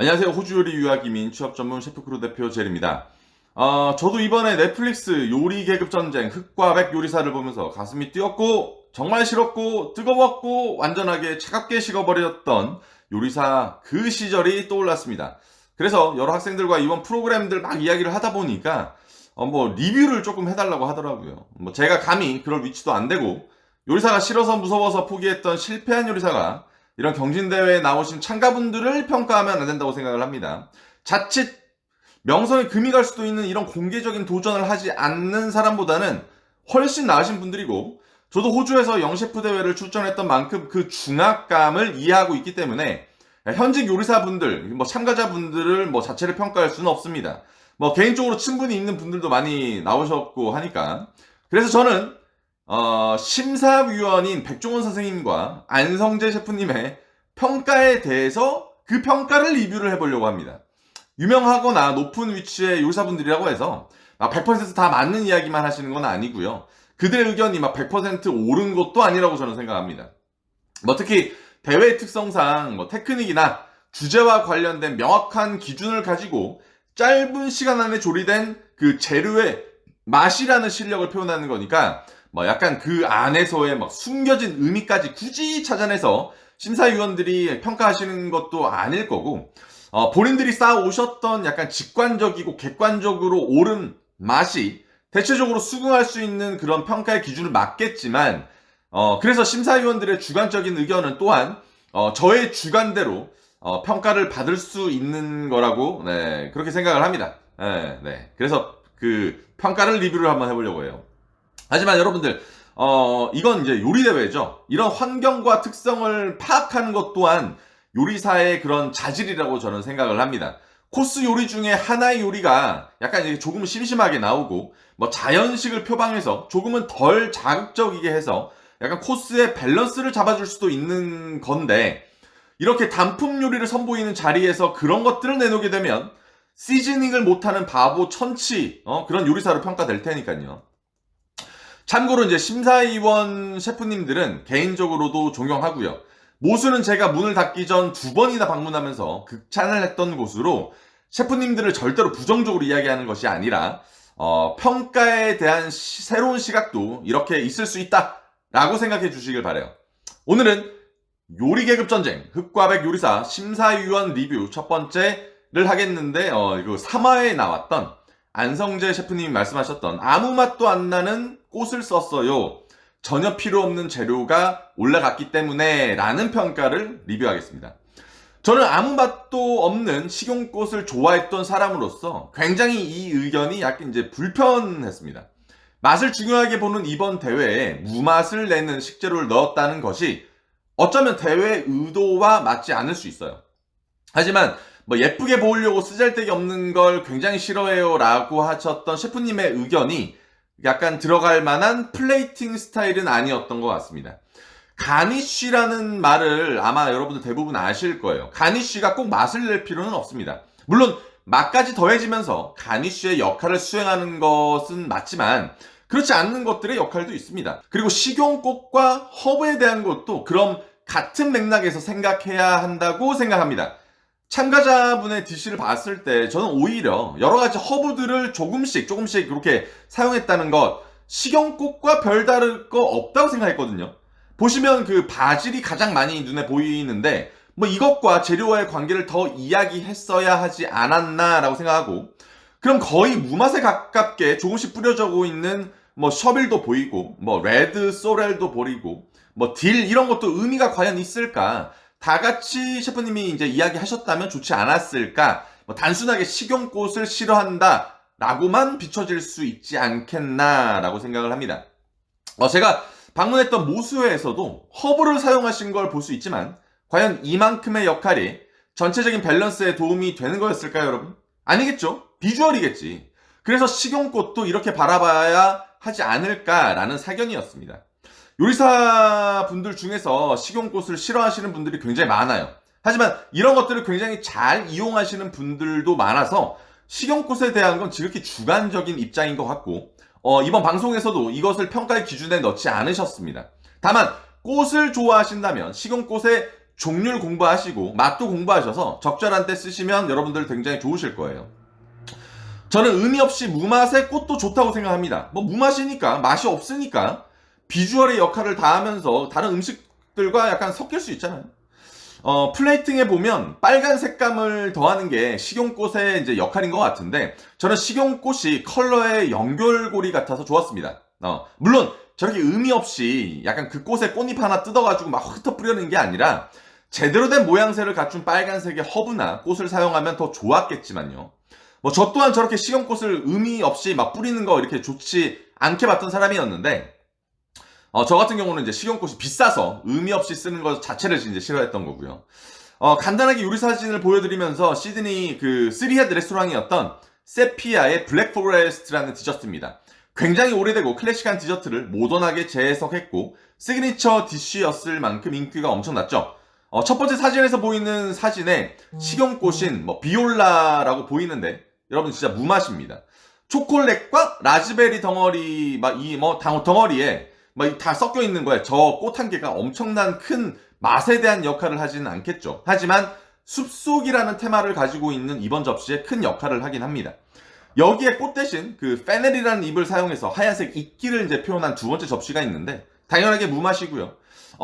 안녕하세요. 호주 요리 유학 이민 취업 전문 셰프크루 대표 젤입니다. 저도 이번에 넷플릭스 요리 계급 전쟁 흑과 백 요리사를 보면서 가슴이 뛰었고 정말 싫었고 뜨거웠고 완전하게 차갑게 식어버렸던 요리사 그 시절이 떠올랐습니다. 그래서 여러 학생들과 이번 프로그램들 막 이야기를 하다 보니까 리뷰를 조금 해달라고 하더라고요. 제가 감히 그럴 위치도 안 되고 요리사가 싫어서 무서워서 포기했던 실패한 요리사가 이런 경진대회에 나오신 참가분들을 평가하면 안 된다고 생각을 합니다. 자칫 명성에 금이 갈 수도 있는 이런 공개적인 도전을 하지 않는 사람보다는 훨씬 나으신 분들이고, 저도 호주에서 영셰프 대회를 출전했던 만큼 그 중압감을 이해하고 있기 때문에 현직 요리사분들, 참가자분들을 자체를 평가할 수는 없습니다. 개인적으로 친분이 있는 분들도 많이 나오셨고 하니까. 그래서 저는 심사위원인 백종원 선생님과 안성재 셰프님의 평가에 대해서 그 평가를 리뷰를 해보려고 합니다. 유명하거나 높은 위치의 요리사분들이라고 해서 100%다 맞는 이야기만 하시는 건 아니고요. 그들의 의견이 100% 옳은 것도 아니라고 저는 생각합니다. 특히 대회 특성상 테크닉이나 주제와 관련된 명확한 기준을 가지고 짧은 시간 안에 조리된 그 재료의 맛이라는 실력을 표현하는 거니까 약간 그 안에서의 숨겨진 의미까지 굳이 찾아내서 심사위원들이 평가하시는 것도 아닐 거고, 본인들이 쌓아오셨던 약간 직관적이고 객관적으로 옳은 맛이 대체적으로 수긍할 수 있는 그런 평가의 기준을 맞겠지만, 그래서 심사위원들의 주관적인 의견은 또한 저의 주관대로 평가를 받을 수 있는 거라고 그렇게 생각을 합니다. 그래서 그 평가를 리뷰를 한번 해보려고 해요. 하지만 여러분들, 이건 이제 요리대회죠. 이런 환경과 특성을 파악하는 것 또한 요리사의 그런 자질이라고 저는 생각을 합니다. 코스 요리 중에 하나의 요리가 약간 이제 조금 심심하게 나오고, 자연식을 표방해서 조금은 덜 자극적이게 해서 약간 코스의 밸런스를 잡아줄 수도 있는 건데, 이렇게 단품 요리를 선보이는 자리에서 그런 것들을 내놓게 되면 시즈닝을 못하는 바보 천치, 그런 요리사로 평가될 테니까요. 참고로 이제 심사위원 셰프님들은 개인적으로도 존경하고요. 모수는 제가 문을 닫기 전 2번이나 방문하면서 극찬을 했던 곳으로 셰프님들을 절대로 부정적으로 이야기하는 것이 아니라 평가에 대한 새로운 시각도 이렇게 있을 수 있다라고 생각해 주시길 바라요. 오늘은 요리 계급 전쟁 흑과 백 요리사 심사위원 리뷰 첫 번째를 하겠는데, 이거 3화에 나왔던 안성재 셰프님이 말씀하셨던 아무 맛도 안 나는 꽃을 썼어요. 전혀 필요 없는 재료가 올라갔기 때문에 라는 평가를 리뷰하겠습니다. 저는 아무 맛도 없는 식용꽃을 좋아했던 사람으로서 굉장히 이 의견이 약간 이제 불편했습니다. 맛을 중요하게 보는 이번 대회에 무맛을 내는 식재료를 넣었다는 것이 어쩌면 대회 의도와 맞지 않을 수 있어요. 하지만 예쁘게 보이려고 쓰잘데기 없는 걸 굉장히 싫어해요 라고 하셨던 셰프님의 의견이 약간 들어갈 만한 플레이팅 스타일은 아니었던 것 같습니다. 가니쉬라는 말을 아마 여러분들 대부분 아실 거예요. 가니쉬가 꼭 맛을 낼 필요는 없습니다. 물론 맛까지 더해지면서 가니쉬의 역할을 수행하는 것은 맞지만 그렇지 않는 것들의 역할도 있습니다. 그리고 식용꽃과 허브에 대한 것도 그럼 같은 맥락에서 생각해야 한다고 생각합니다. 참가자분의 DC를 봤을 때 저는 오히려 여러 가지 허브들을 조금씩 그렇게 사용했다는 것, 식용꽃과 별다를 거 없다고 생각했거든요. 보시면 그 바질이 가장 많이 눈에 보이는데 이것과 재료와의 관계를 더 이야기했어야 하지 않았나라고 생각하고, 그럼 거의 무맛에 가깝게 조금씩 뿌려져고 있는 셔빌도 보이고 레드 소렐도 보이고 딜 이런 것도 의미가 과연 있을까? 다 같이 셰프님이 이제 이야기하셨다면 좋지 않았을까? 단순하게 식용꽃을 싫어한다 라고만 비춰질 수 있지 않겠나라고 생각을 합니다. 제가 방문했던 모수회에서도 허브를 사용하신 걸 볼 수 있지만 과연 이만큼의 역할이 전체적인 밸런스에 도움이 되는 거였을까요, 여러분? 아니겠죠? 비주얼이겠지. 그래서 식용꽃도 이렇게 바라봐야 하지 않을까라는 사견이었습니다. 요리사 분들 중에서 식용꽃을 싫어하시는 분들이 굉장히 많아요. 하지만 이런 것들을 굉장히 잘 이용하시는 분들도 많아서 식용꽃에 대한 건 지극히 주관적인 입장인 것 같고, 이번 방송에서도 이것을 평가의 기준에 넣지 않으셨습니다. 다만 꽃을 좋아하신다면 식용꽃의 종률 공부하시고 맛도 공부하셔서 적절한 때 쓰시면 여러분들 굉장히 좋으실 거예요. 저는 의미 없이 무맛의 꽃도 좋다고 생각합니다. 뭐 무맛이니까, 맛이 없으니까 비주얼의 역할을 다하면서 다른 음식들과 약간 섞일 수 있잖아요. 플레이팅에 보면 빨간 색감을 더하는 게 식용꽃의 이제 역할인 것 같은데, 저는 식용꽃이 컬러의 연결고리 같아서 좋았습니다. 물론 저렇게 의미 없이 약간 그 꽃에 꽃잎 하나 뜯어가지고 막 흩어뿌리는 게 아니라 제대로 된 모양새를 갖춘 빨간색의 허브나 꽃을 사용하면 더 좋았겠지만요. 뭐 저 또한 저렇게 식용꽃을 의미 없이 막 뿌리는 거 이렇게 좋지 않게 봤던 사람이었는데, 저 같은 경우는 이제 식용꽃이 비싸서 의미 없이 쓰는 것 자체를 이제 싫어했던 거고요. 간단하게 요리 사진을 보여드리면서 시드니 그 3헤드 레스토랑이었던 세피아의 블랙 포레스트라는 디저트입니다. 굉장히 오래되고 클래식한 디저트를 모던하게 재해석했고 시그니처 디쉬였을 만큼 인기가 엄청났죠. 첫 번째 사진에서 보이는 사진에 식용꽃인 뭐 비올라라고 보이는데 여러분 진짜 무맛입니다. 초콜릿과 라즈베리 덩어리 막 이 뭐 덩어리에 막 다 섞여 있는 거예요. 저 꽃 한 개가 엄청난 큰 맛에 대한 역할을 하지는 않겠죠. 하지만 숲속이라는 테마를 가지고 있는 이번 접시에 큰 역할을 하긴 합니다. 여기에 꽃 대신 그 페넬이라는 잎을 사용해서 하얀색 이끼를 이제 표현한 두 번째 접시가 있는데 당연하게 무맛이고요.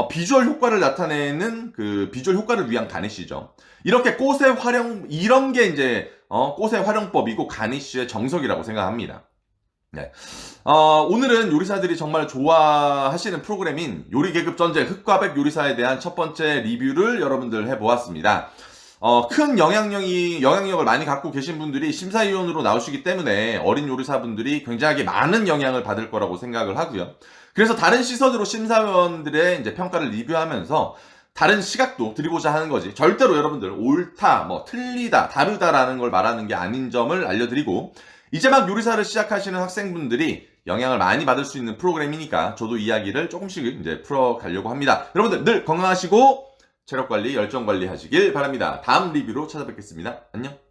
비주얼 효과를 나타내는 그 비주얼 효과를 위한 가니쉬죠. 이렇게 꽃의 활용, 이런 게 이제 꽃의 활용법이고 가니쉬의 정석이라고 생각합니다. 네. 오늘은 요리사들이 정말 좋아하시는 프로그램인 요리 계급 전쟁 흑과백 요리사에 대한 첫 번째 리뷰를 여러분들 해보았습니다. 큰 영향력을 많이 갖고 계신 분들이 심사위원으로 나오시기 때문에 어린 요리사분들이 굉장히 많은 영향을 받을 거라고 생각을 하고요. 그래서 다른 시선으로 심사위원들의 이제 평가를 리뷰하면서 다른 시각도 드리고자 하는 거지. 절대로 여러분들 옳다, 뭐 틀리다, 다르다라는 걸 말하는 게 아닌 점을 알려드리고, 이제 막 요리사를 시작하시는 학생분들이 영향을 많이 받을 수 있는 프로그램이니까 저도 이야기를 조금씩 이제 풀어가려고 합니다. 여러분들 늘 건강하시고 체력관리, 열정관리 하시길 바랍니다. 다음 리뷰로 찾아뵙겠습니다. 안녕.